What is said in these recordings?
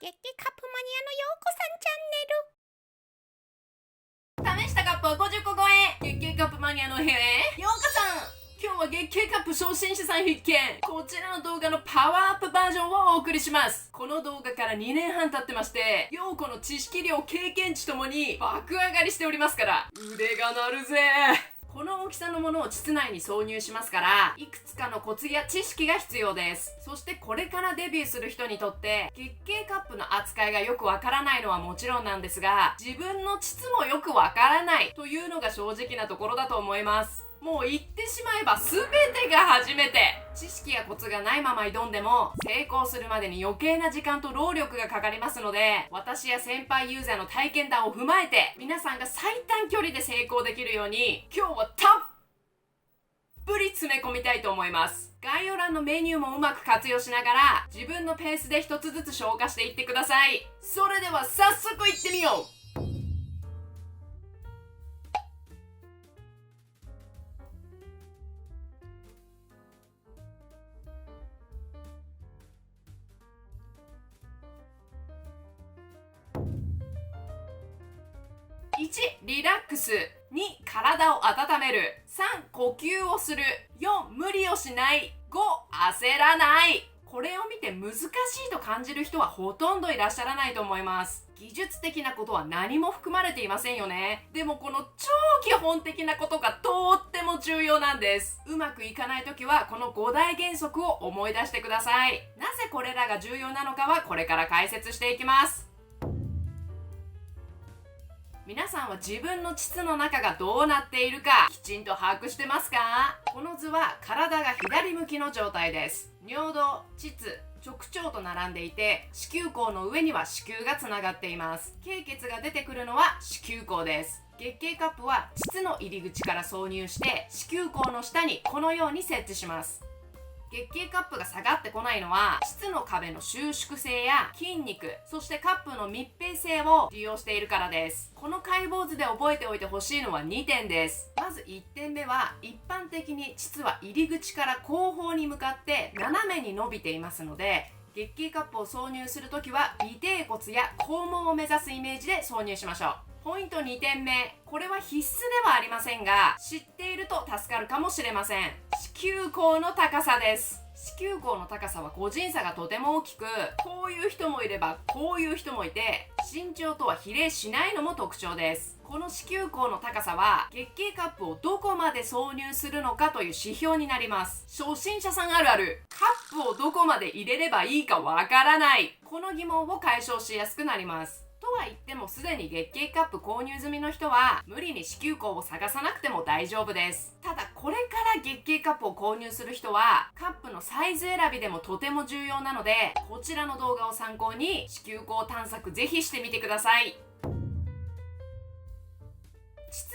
月経カップマニアのようこさんチャンネル。試したカップは50個超え。月経カップマニアの部屋へようこそ。今日は月経カップ初心者さん必見、こちらの動画のパワーアップバージョンをお送りします。この動画から2年半経ってまして、ようこの知識量経験値ともに爆上がりしておりますから、腕が鳴るぜ。この大きさのものを膣内に挿入しますから、いくつかのコツや知識が必要です。そしてこれからデビューする人にとって、月経カップの扱いがよくわからないのはもちろんなんですが、自分の膣もよくわからないというのが正直なところだと思います。もう言ってしまえば全てが初めて。知識やコツがないまま挑んでも成功するまでに余計な時間と労力がかかりますので、私や先輩ユーザーの体験談を踏まえて皆さんが最短距離で成功できるように今日はたっぷり詰め込みたいと思います。概要欄のメニューもうまく活用しながら自分のペースで一つずつ消化していってください。それでは早速いってみよう。1、リラックス。2、体を温める。3、呼吸をする。4、無理をしない。5、焦らない。これを見て難しいと感じる人はほとんどいらっしゃらないと思います。技術的なことは何も含まれていませんよね。でもこの超基本的なことがとっても重要なんです。うまくいかないときはこの5大原則を思い出してください。なぜこれらが重要なのかはこれから解説していきます。皆さんは自分の膣の中がどうなっているかきちんと把握してますか？この図は体が左向きの状態です。尿道、膣、直腸と並んでいて、子宮口の上には子宮がつながっています。経血が出てくるのは子宮口です。月経カップは膣の入り口から挿入して子宮口の下にこのように設置します。月経カップが下がってこないのは膣の壁の収縮性や筋肉、そしてカップの密閉性を利用しているからです。この解剖図で覚えておいてほしいのは2点です。まず1点目は、一般的に膣は入り口から後方に向かって斜めに伸びていますので、月経カップを挿入するときは尾てい骨や肛門を目指すイメージで挿入しましょう。ポイント2点目、これは必須ではありませんが、知っていると助かるかもしれません。子宮口の高さです。子宮口の高さは個人差がとても大きく、こういう人もいればこういう人もいて、身長とは比例しないのも特徴です。この子宮口の高さは月経カップをどこまで挿入するのかという指標になります。初心者さんあるある、カップをどこまで入れればいいかわからない、この疑問を解消しやすくなります。とは言っても、すでに月経カップ購入済みの人は無理に子宮口を探さなくても大丈夫です。ただこれから月経カップを購入する人はカップのサイズ選びでもとても重要なので、こちらの動画を参考に子宮口探索ぜひしてみてください。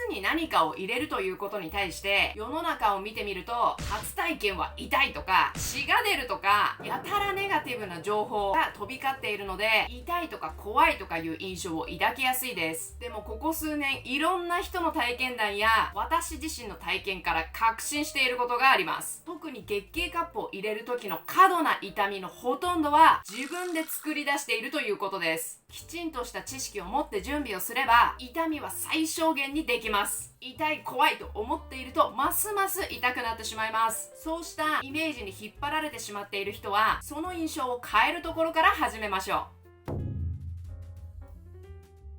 膣に何かを入れるということに対して世の中を見てみると、初体験は痛いとか血が出るとかやたらネガティブな情報が飛び交っているので、痛いとか怖いとかいう印象を抱きやすいです。でもここ数年いろんな人の体験談や私自身の体験から確信していることがあります。特に月経カップを入れる時の過度な痛みのほとんどは自分で作り出しているということです。きちんとした知識を持って準備をすれば痛みは最小限にできます。痛い怖いと思っているとますます痛くなってしまいます。そうしたイメージに引っ張られてしまっている人は、その印象を変えるところから始めましょう。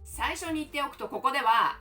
最初に言っておくと、ここでは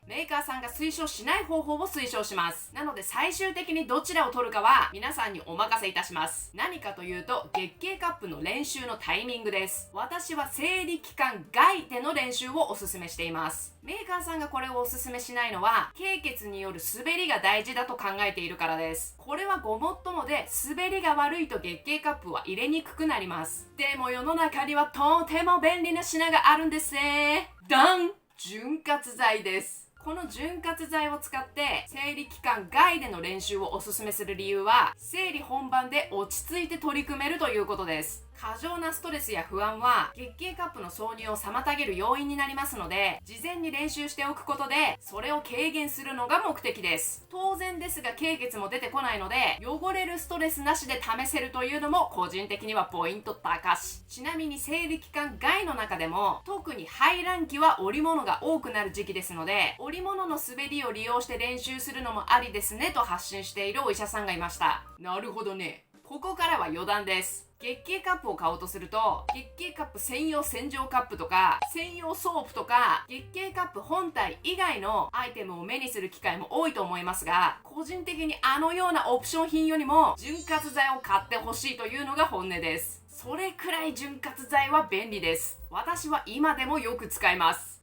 メーカーさんが推奨しない方法を推奨します。なので最終的にどちらを取るかは皆さんにお任せいたします。何かというと、月経カップの練習のタイミングです。私は生理期間外での練習をおすすめしています。メーカーさんがこれをおすすめしないのは、経血による滑りが大事だと考えているからです。これはごもっともで、滑りが悪いと月経カップは入れにくくなります。でも世の中にはとても便利な品があるんですね。ダン！潤滑剤です。この潤滑剤を使って生理期間外での練習をおすすめする理由は、生理本番で落ち着いて取り組めるということです。過剰なストレスや不安は月経カップの挿入を妨げる要因になりますので、事前に練習しておくことでそれを軽減するのが目的です。当然ですが経血も出てこないので、汚れるストレスなしで試せるというのも個人的にはポイント高し。ちなみに生理期間外の中でも特に排卵期は織物が多くなる時期ですので、織物の滑りを利用して練習するのもありですねと発信しているお医者さんがいました。なるほどね。ここからは余談です。月経カップを買おうとすると、月経カップ専用洗浄カップとか専用ソープとか月経カップ本体以外のアイテムを目にする機会も多いと思いますが、個人的にあのようなオプション品よりも潤滑剤を買ってほしいというのが本音です。それくらい潤滑剤は便利です。私は今でもよく使います。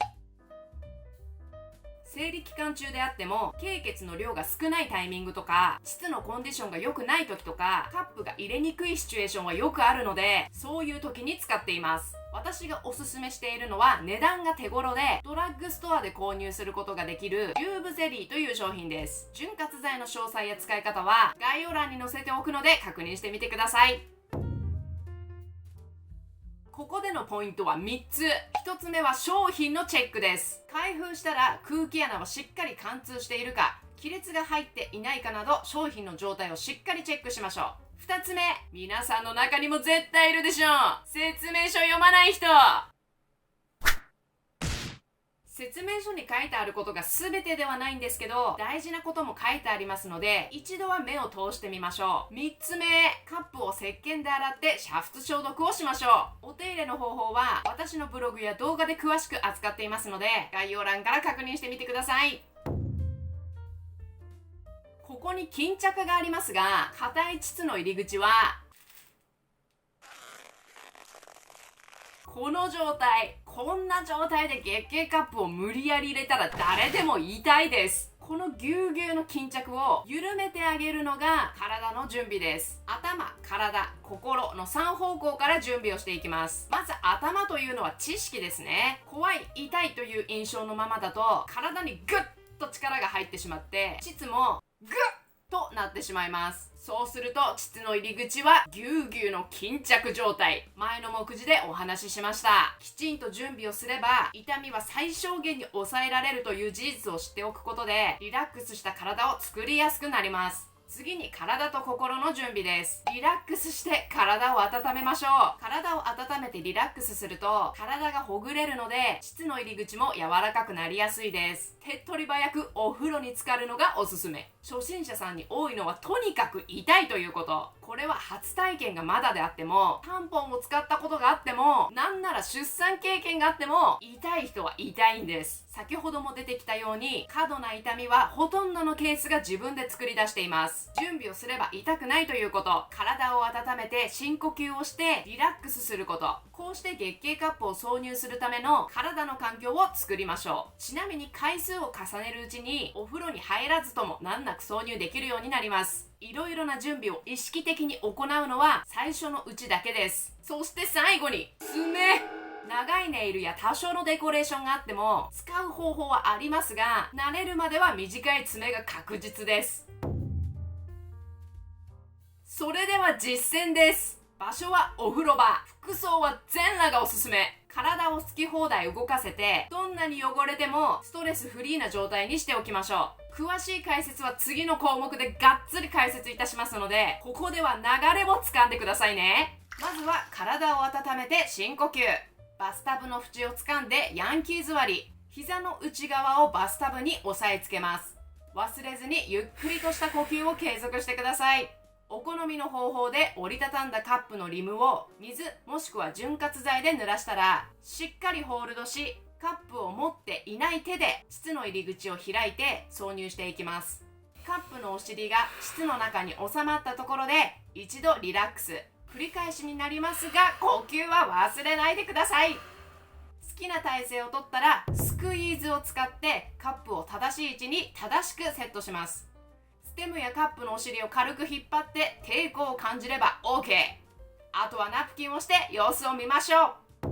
生理期間中であっても経血の量が少ないタイミングとか、膣のコンディションが良くない時とか、カップが入れにくいシチュエーションはよくあるので、そういう時に使っています。私がおすすめしているのは、値段が手頃でドラッグストアで購入することができるリューブゼリーという商品です。潤滑剤の詳細や使い方は概要欄に載せておくので確認してみてください。ここでのポイントは3つ。1つ目は商品のチェックです。開封したら空気穴はしっかり貫通しているか、亀裂が入っていないかなど商品の状態をしっかりチェックしましょう。2つ目、皆さんの中にも絶対いるでしょう。説明書読まない人。説明書に書いてあることが全てではないんですけど、大事なことも書いてありますので、一度は目を通してみましょう。3つ目、カップを石鹸で洗って煮沸消毒をしましょう。お手入れの方法は私のブログや動画で詳しく扱っていますので、概要欄から確認してみてください。ここに巾着がありますが、硬い膣の入り口はこの状態。こんな状態で月経カップを無理やり入れたら誰でも痛いです。このぎゅうぎゅうの巾着を緩めてあげるのが体の準備です。頭、体、心の3方向から準備をしていきます。まず頭というのは知識ですね。怖い、痛いという印象のままだと体にグッと力が入ってしまって膣もグッとなってしまいます。そうすると膣の入り口はぎゅうぎゅうの巾着状態。前の目次でお話ししました。きちんと準備をすれば痛みは最小限に抑えられるという事実を知っておくことで、リラックスした体を作りやすくなります。次に体と心の準備です。リラックスして体を温めましょう。体を温めてリラックスすると体がほぐれるので、膣の入り口も柔らかくなりやすいです。手っ取り早くお風呂に浸かるのがおすすめ。初心者さんに多いのはとにかく痛いということ。これは初体験がまだであっても、タンポンを使ったことがあっても、なんなら出産経験があっても痛い人は痛いんです。先ほども出てきたように過度な痛みはほとんどのケースが自分で作り出しています。準備をすれば痛くないということ、体を温めて深呼吸をしてリラックスすること、こうして月経カップを挿入するための体の環境を作りましょう。ちなみに回数を重ねるうちにお風呂に入らずとも難なく挿入できるようになります。いろいろな準備を意識的に行うのは最初のうちだけです。そして最後に爪。長いネイルや多少のデコレーションがあっても使う方法はありますが、慣れるまでは短い爪が確実です。それでは実践です。場所はお風呂場、服装は全裸がおすすめ。体を好き放題動かせて、どんなに汚れてもストレスフリーな状態にしておきましょう。詳しい解説は次の項目でがっつり解説いたしますので、ここでは流れをつかんでくださいね。まずは体を温めて深呼吸。バスタブの縁を掴んでヤンキー座り。膝の内側をバスタブに押さえつけます。忘れずにゆっくりとした呼吸を継続してください。お好みの方法で折りたたんだカップのリムを水もしくは潤滑剤で濡らしたら、しっかりホールドし、カップを持っていない手で膣の入り口を開いて挿入していきます。カップのお尻が膣の中に収まったところで一度リラックス。繰り返しになりますが、呼吸は忘れないでください。好きな体勢をとったらスクイーズを使ってカップを正しい位置に正しくセットします。ステムやカップのお尻を軽く引っ張って抵抗を感じれば OK。 あとはナプキンをして様子を見ましょう。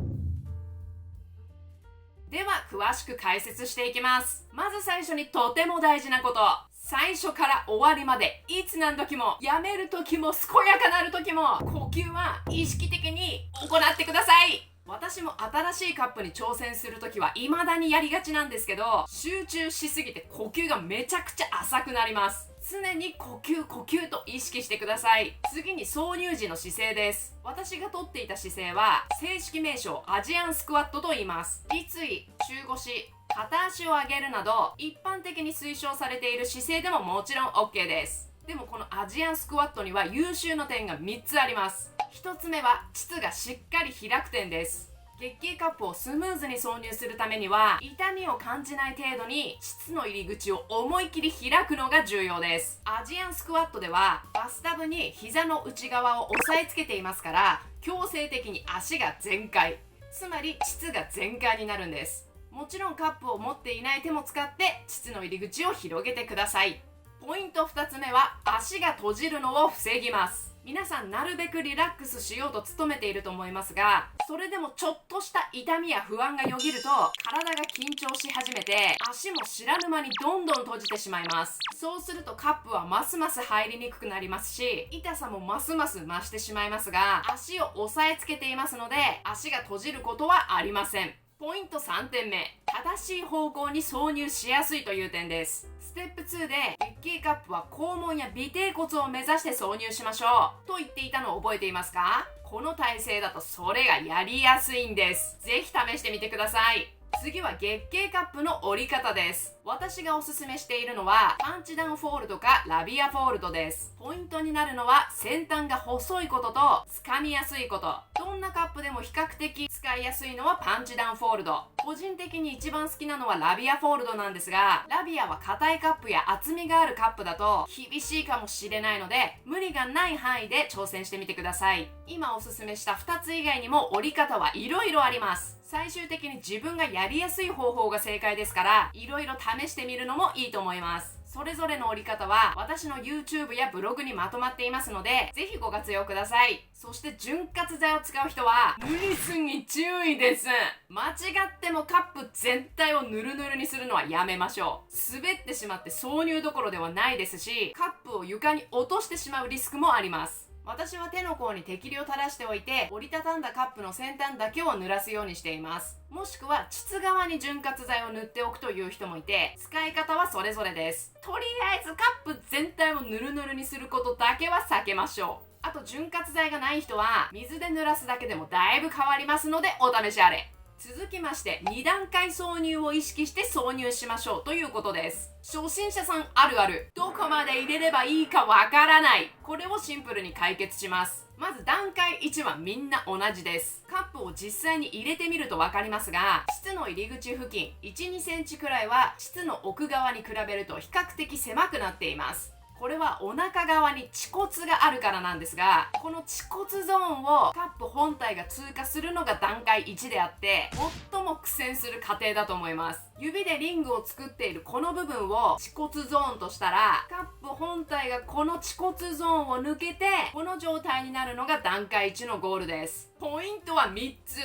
では詳しく解説していきます。まず最初にとても大事なこと、最初から終わりまでいつ何時もやめる時も健やかなる時も呼吸は意識的に行ってください。私も新しいカップに挑戦するときは未だにやりがちなんですけど、集中しすぎて呼吸がめちゃくちゃ浅くなります。常に呼吸と意識してください。次に挿入時の姿勢です。私がとっていた姿勢は正式名称アジアンスクワットと言います。立位、中腰、片足を上げるなど一般的に推奨されている姿勢でももちろん OK です。でもこのアジアンスクワットには優秀な点が3つあります。1つ目は膣がしっかり開く点です。月経カップをスムーズに挿入するためには痛みを感じない程度に膣の入り口を思い切り開くのが重要です。アジアンスクワットではバスタブに膝の内側を押さえつけていますから、強制的に足が全開、つまり膣が全開になるんです。もちろんカップを持っていない手も使って膣の入り口を広げてください。ポイント2つ目は足が閉じるのを防ぎます。皆さんなるべくリラックスしようと努めていると思いますが、それでもちょっとした痛みや不安がよぎると体が緊張し始めて足も知らぬ間にどんどん閉じてしまいます。そうするとカップはますます入りにくくなりますし、痛さもますます増してしまいますが、足を押さえつけていますので足が閉じることはありません。ポイント3点目、正しい方向に挿入しやすいという点です。ステップ2で月経カップは肛門や尾てい骨を目指して挿入しましょうと言っていたのを覚えていますか？この体勢だとそれがやりやすいんです。ぜひ試してみてください。次は月経カップの折り方です。私がおすすめしているのはパンチダウンフォールドかラビアフォールドです。ポイントになるのは先端が細いことと掴みやすいこと。どんなカップでも比較的使いやすいのはパンチダウンフォールド。個人的に一番好きなのはラビアフォールドなんですが、ラビアは硬いカップや厚みがあるカップだと厳しいかもしれないので、無理がない範囲で挑戦してみてください。今おすすめした2つ以外にも折り方はいろいろあります。最終的に自分がやりやすい方法が正解ですから、いろいろ試してみるのもいいと思います。それぞれの折り方は私の YouTube やブログにまとまっていますので、ぜひご活用ください。そして潤滑剤を使う人は塗りすぎ注意です。間違ってもカップ全体をヌルヌルにするのはやめましょう。滑ってしまって挿入どころではないですし、カップを床に落としてしまうリスクもあります。私は手の甲に適量垂らしておいて、折りたたんだカップの先端だけを濡らすようにしています。もしくは膣側に潤滑剤を塗っておくという人もいて、使い方はそれぞれです。とりあえずカップ全体をヌルヌルにすることだけは避けましょう。あと潤滑剤がない人は水で濡らすだけでもだいぶ変わりますのでお試しあれ。続きまして2段階挿入を意識して挿入しましょうということです。初心者さんあるある、どこまで入れればいいかわからない、これをシンプルに解決します。まず段階1はみんな同じです。カップを実際に入れてみると分かりますが、膣の入り口付近 1,2 センチくらいは膣の奥側に比べると比較的狭くなっています。これはお腹側に恥骨があるからなんですが、この恥骨ゾーンをカップ本体が通過するのが段階1であって、最も苦戦する過程だと思います。指でリングを作っているこの部分を恥骨ゾーンとしたら、カップ本体がこの恥骨ゾーンを抜けてこの状態になるのが段階1のゴールです。ポイントは3つ。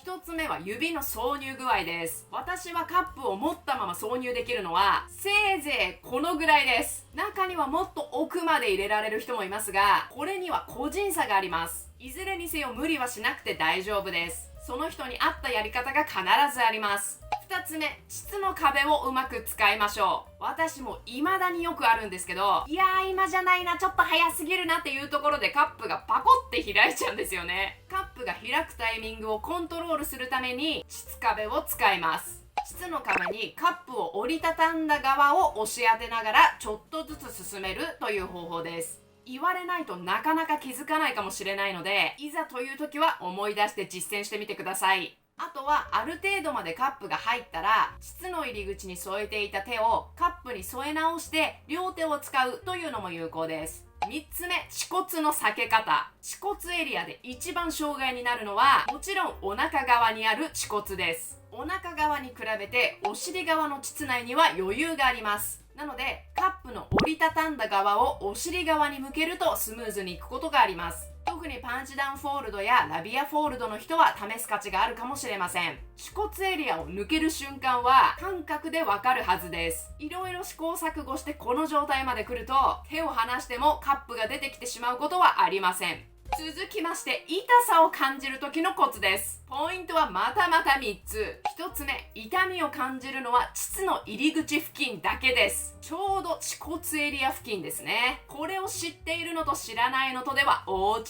1つ目は指の挿入具合です。私はカップを持ったまま挿入できるのはせいぜいこのぐらいです。中にはもっと奥まで入れられる人もいますが、これには個人差があります。いずれにせよ無理はしなくて大丈夫です。その人に合ったやり方が必ずあります。2つ目、膣の壁をうまく使いましょう。私も未だによくあるんですけど、いやー今じゃないな、ちょっと早すぎるなっていうところでカップがパコって開いちゃうんですよね。カップが開くタイミングをコントロールするために膣壁を使います。膣の壁にカップを折りたたんだ側を押し当てながらちょっとずつ進めるという方法です。言われないとなかなか気づかないかもしれないので、いざという時は思い出して実践してみてください。あとはある程度までカップが入ったら、膣の入り口に添えていた手をカップに添え直して両手を使うというのも有効です。3つ目、恥骨の避け方。恥骨エリアで一番障害になるのはもちろんお腹側にある恥骨です。お腹側に比べてお尻側の膣内には余裕があります。なのでカップの折りたたんだ側をお尻側に向けるとスムーズにいくことがあります。特にパンチダウンフォールドやラビアフォールドの人は試す価値があるかもしれません。手骨エリアを抜ける瞬間は感覚でわかるはずです。いろいろ試行錯誤してこの状態まで来ると、手を離してもカップが出てきてしまうことはありません。続きまして、痛さを感じる時のコツです。ポイントはまたまた3つ。1つ目、痛みを感じるのは膣の入り口付近だけです。ちょうど恥骨エリア付近ですね。これを知っているのと知らないのとでは大違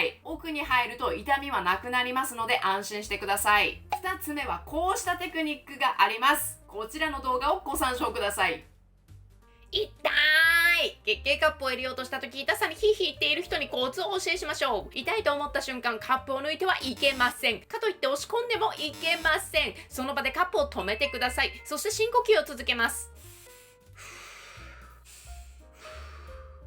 い。奥に入ると痛みはなくなりますので安心してください。2つ目はこうしたテクニックがあります。こちらの動画をご参照ください。痛い。月経カップを入れようとした時、痛さにヒーヒー言っている人にコツをお教えしましょう。痛いと思った瞬間、カップを抜いてはいけません。かといって押し込んでもいけません。その場でカップを止めてください。そして深呼吸を続けます。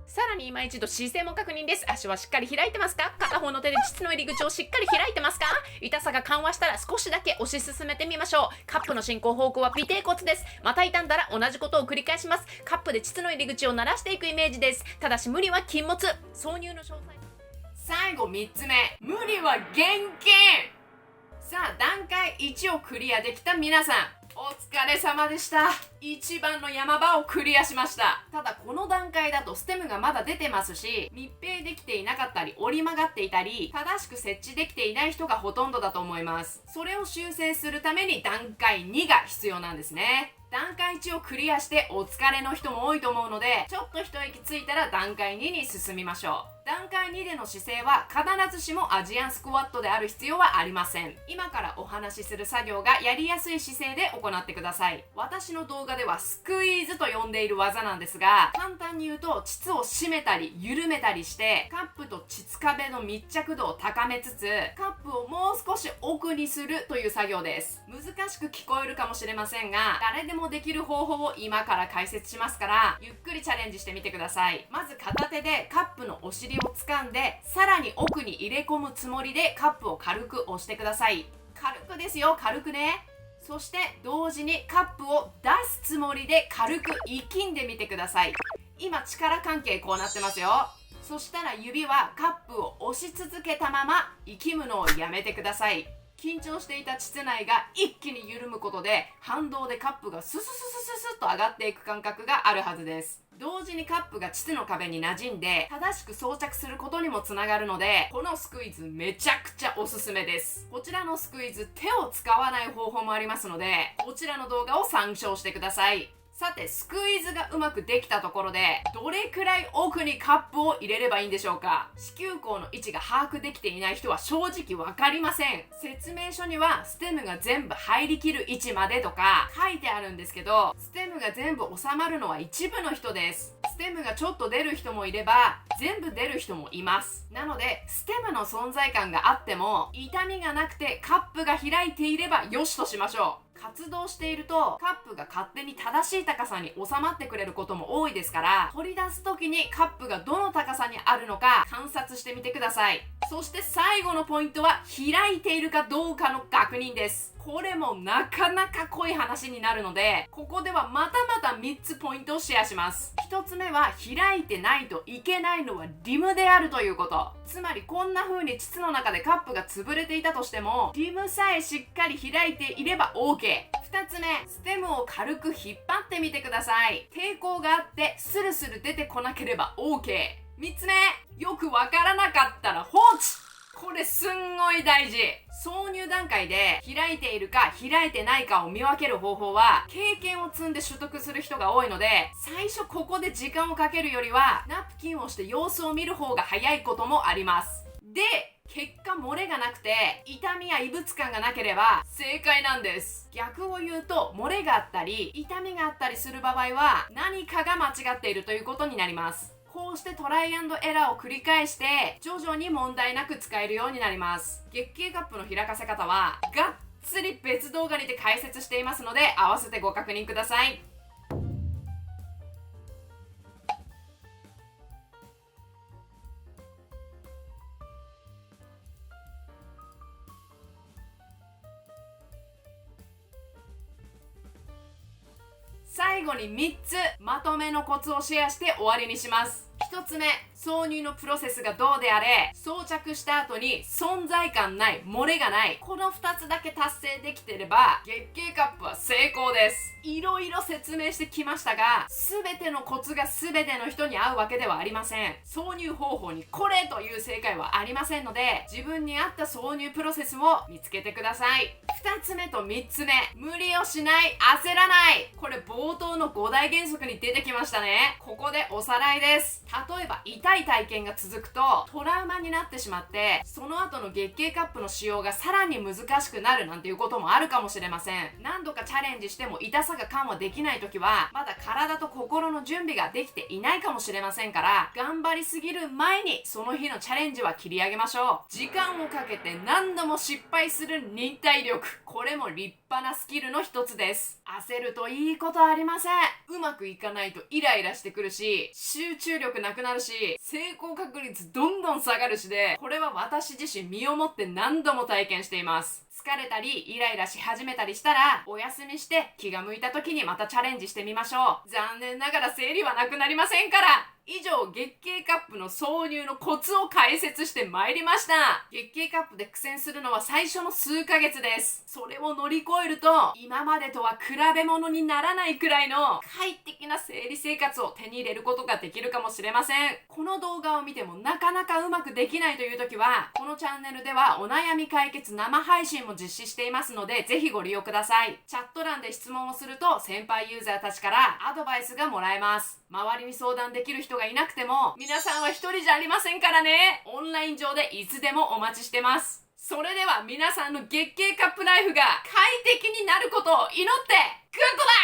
さらに今一度姿勢も確認です。足はしっかり開いてますか？片方の手で膣の入り口をしっかり開いてますか？痛さが緩和したら少しだけ押し進めてみましょう。カップの進行方向は尾てい骨です。また痛んだら同じことを繰り返します。カップで膣の入り口を鳴らしていくイメージです。ただし無理は禁物。挿入の詳細。最後3つ目、無理は厳禁。さあ、段階1をクリアできた皆さん、お疲れ様でした。一番の山場をクリアしました。ただこの段階だとステムがまだ出てますし、密閉できていなかったり折り曲がっていたり正しく設置できていない人がほとんどだと思います。それを修正するために段階2が必要なんですね。段階1をクリアしてお疲れの人も多いと思うので、ちょっと一息ついたら段階2に進みましょう。段階2での姿勢は必ずしもアジアンスクワットである必要はありません。今からお話しする作業がやりやすい姿勢で行ってください。私の動画ではスクイーズと呼んでいる技なんですが、簡単に言うと膣を締めたり緩めたりしてカップと膣壁の密着度を高めつつ、カップをもう少し奥にするという作業です。難しく聞こえるかもしれませんが、誰でもできる方法を今から解説しますから、ゆっくりチャレンジしてみてください。まず片手でカップのお尻を掴んで、さらに奥に入れ込むつもりでカップを軽く押してください。軽くですよ、軽くね。そして同時にカップを出すつもりで軽く息んでみてください。今力関係こうなってますよ。そしたら指はカップを押し続けたまま息むのをやめてください。緊張していた膣内が一気に緩むことで反動でカップがススススススッと上がっていく感覚があるはずです。同時にカップが膣の壁に馴染んで正しく装着することにもつながるので、このスクイズめちゃくちゃおすすめです。こちらのスクイズ、手を使わない方法もありますので、こちらの動画を参照してください。さて、スクイズがうまくできたところで、どれくらい奥にカップを入れればいいんでしょうか？子宮口の位置が把握できていない人は正直わかりません。説明書にはステムが全部入りきる位置までとか書いてあるんですけど、ステムが全部収まるのは一部の人です。ステムがちょっと出る人もいれば、全部出る人もいます。なので、ステムの存在感があっても、痛みがなくてカップが開いていればよしとしましょう。活動しているとカップが勝手に正しい高さに収まってくれることも多いですから、取り出す時にカップがどの高さにあるのか観察してみてください。そして最後のポイントは開いているかどうかの確認です。これもなかなか濃い話になるので、ここではまたまた3つポイントをシェアします。1つ目は開いてないといけないのはリムであるということ。つまりこんな風に膣の中でカップが潰れていたとしても、リムさえしっかり開いていれば OK。2つ目、ステムを軽く引っ張ってみてください。抵抗があってスルスル出てこなければ OK。3つ目、よくわからなかったら放置。これすんごい大事。挿入段階で開いているか開いてないかを見分ける方法は経験を積んで取得する人が多いので、最初ここで時間をかけるよりはナプキンをして様子を見る方が早いこともあります。で、結果漏れがなくて痛みや異物感がなければ正解なんです。逆を言うと、漏れがあったり痛みがあったりする場合は何かが間違っているということになります。こうしてトライアンドエラーを繰り返して徐々に問題なく使えるようになります。月経カップの開かせ方はがっつり別動画にて解説していますので、合わせてご確認ください。最後に3つまとめのコツをシェアして終わりにします。1つ目、挿入のプロセスがどうであれ、装着した後に存在感ない、漏れがない、この2つだけ達成できてれば月経カップは成功です。いろいろ説明してきましたが、全てのコツが全ての人に合うわけではありません。挿入方法にこれという正解はありませんので、自分に合った挿入プロセスを見つけてください。2つ目と3つ目、無理をしない、焦らない。これ冒頭の5大原則に出てきましたね。ここでおさらいです。例えば痛い体験が続くとトラウマになってしまって、その後の月経カップの使用がさらに難しくなるなんていうこともあるかもしれません。何度かチャレンジしても痛さが緩和できない時は、まだ体と心の準備ができていないかもしれませんから、頑張りすぎる前にその日のチャレンジは切り上げましょう。時間をかけて何度も失敗する忍耐力、これも立派なスキルの一つです。焦るといいことありません。うまくいかないとイライラしてくるし、集中力なくなるし、成功確率どんどん下がるしで、これは私自身身をもって何度も体験しています。疲れたりイライラし始めたりしたら、お休みして気が向いた時にまたチャレンジしてみましょう。残念ながら生理はなくなりませんから。以上、月経カップの挿入のコツを解説してまいりました。月経カップで苦戦するのは最初の数ヶ月です。それを乗り越えると、今までとは比べ物にならないくらいの快適な生理生活を手に入れることができるかもしれません。この動画を見てもなかなかうまくできないという時は、このチャンネルではお悩み解決生配信も実施していますので、ぜひご利用ください。チャット欄で質問をすると、先輩ユーザーたちからアドバイスがもらえます。周りに相談できる人がいなくても、皆さんは一人じゃありませんからね。オンライン上でいつでもお待ちしてます。それでは皆さんの月経カップライフが快適になることを祈って、グッドラック！